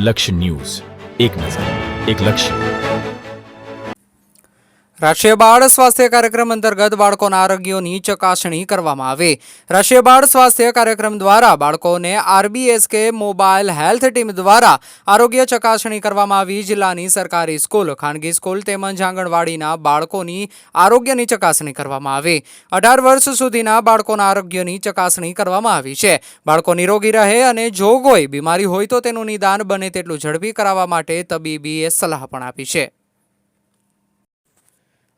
લક્ષ્ય ન્યૂઝ, એક નજર, એક લક્ષ્ય. રાષ્ટ્રીય બાળ સ્વાસ્થ્ય કાર્યક્રમ અંતર્ગત બાળકોના આરોગ્યની ચકાસણી કરવામાં આવી. રાષ્ટ્રીય બાળ સ્વાસ્થ્ય કાર્યક્રમ દ્વારા બાળકોને આરબીએસકે મોબાઈલ હેલ્થ ટીમ દ્વારા આરોગ્ય ચકાસણી કરવામાં આવી. જિલ્લાની સરકારી સ્કૂલ, ખાનગી સ્કૂલ તેમજ આંગણવાડીના બાળકોની આરોગ્યની ચકાસણી કરવામાં આવી. 18 વર્ષ સુધીના બાળકોના આરોગ્યની ચકાસણી કરવામાં આવી છે. બાળકો નિરોગી રહે અને જો કોઈ બીમારી હોય તો તેનું નિદાન બને તેટલું ઝડપી કરાવવા માટે તબીબીએ સલાહ પણ આપી છે.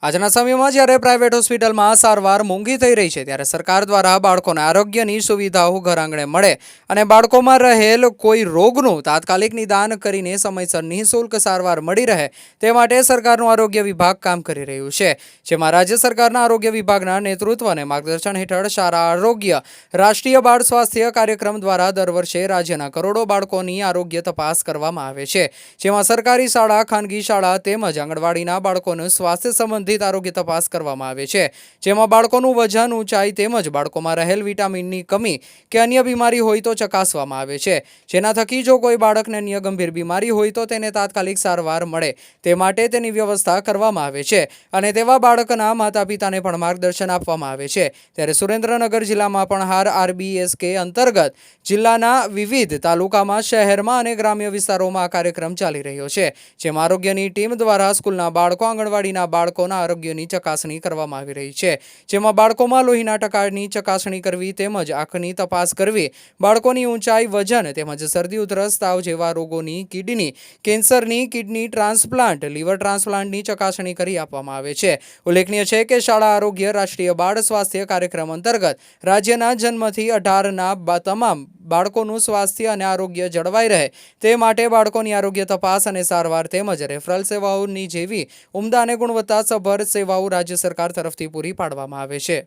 આજના સમયમાં જ્યારે પ્રાઇવેટ હોસ્પિટલમાં સારવાર મોંઘી થઈ રહી છે, ત્યારે સરકાર દ્વારા બાળકોને આરોગ્યની સુવિધાઓ ઘર આંગણે મળે અને બાળકોમાં રહેલ કોઈ રોગનું તાત્કાલિક નિદાન કરીને સમયસર નિઃશુલ્ક સારવાર મળી રહે તે માટે સરકારનું આરોગ્ય વિભાગ કામ કરી રહ્યું છે. જેમાં રાજ્ય સરકારના આરોગ્ય વિભાગના નેતૃત્વ અને માર્ગદર્શન હેઠળ શાળા આરોગ્ય રાષ્ટ્રીય બાળ સ્વાસ્થ્ય કાર્યક્રમ દ્વારા દર વર્ષે રાજ્યના કરોડો બાળકોની આરોગ્ય તપાસ કરવામાં આવે છે. જેમાં સરકારી શાળા, ખાનગી શાળા તેમજ આંગણવાડીના બાળકોનું સ્વાસ્થ્ય સંબંધિત આરોગ્ય તપાસ કરવામાં આવે છે. જેમાં બાળકોનું વજન, ઊંચાઈ તેમજ બાળકોમાં રહેલ વિટામિનની કમી કે અન્ય બીમારી હોય તો ચકાસવામાં આવે છે. જેના થકી જો કોઈ બાળકને અન્ય ગંભીર બીમારી હોય તો તેને તાત્કાલિક સારવાર મળે તે માટે તેની વ્યવસ્થા કરવામાં આવે છે અને તેવા બાળકના માતા પિતાને પણ માર્ગદર્શન આપવામાં આવે છે. ત્યારે સુરેન્દ્રનગર જિલ્લામાં પણ હાર આરબીએસકે અંતર્ગત જિલ્લાના વિવિધ તાલુકામાં, શહેરમાં અને ગ્રામ્ય વિસ્તારોમાં આ કાર્યક્રમ ચાલી રહ્યો છે. જેમાં આરોગ્યની ટીમ દ્વારા સ્કૂલના બાળકો, આંગણવાડીના બાળકોના આરોગ્યની ચકાસણી કરવામાં આવી રહી છે. જેમાં બાળકોમાં લોહીના ટકાની ચકાસણી કરવી તેમજ આંખની તપાસ કરવી, બાળકોની ઊંચાઈ, વજન તેમજ શરદી, ઉધરસ, તાવ જેવા રોગોની, કિડની કેન્સરની, કિડની ટ્રાન્સપ્લાન્ટ, લીવર ટ્રાન્સપ્લાન્ટની ચકાસણી કરી આપવામાં આવે છે. ઉલ્લેખનીય છે કે શાળા આરોગ્ય રાષ્ટ્રીય બાળ સ્વાસ્થ્ય કાર્યક્રમ અંતર્ગત રાજ્યના જન્મથી 18ના તમામ બાળકોનું સ્વાસ્થ્ય અને આરોગ્ય જળવાઈ રહે તે માટે બાળકોની આરોગ્ય તપાસ અને સારવાર તેમજ રેફરલ સેવાઓની જેવી ઉમદા અને ગુણવત્તાસભર સેવાઓ રાજ્ય સરકાર તરફથી પૂરી પાડવામાં આવે છે.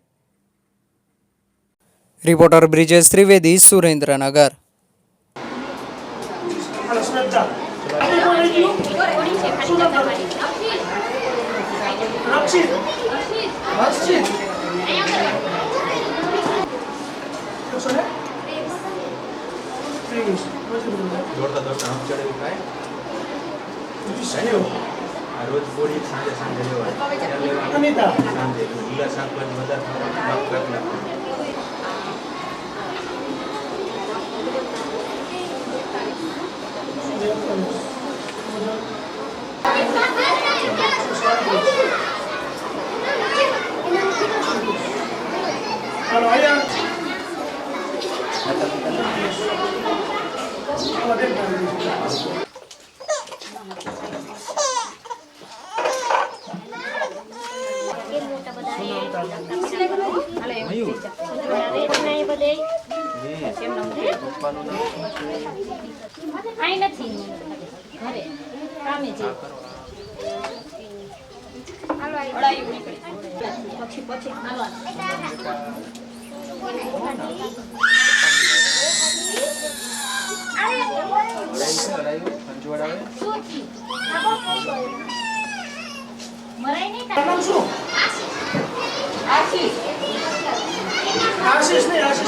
રિપોર્ટર બ્રિજેશ ત્રિવેદી, સુરેન્દ્રનગર. રોજ બોડી સાંજે લેવાય સાંજે લીલા શાકભાજી વધારે આશીષ નહીં, આશીષ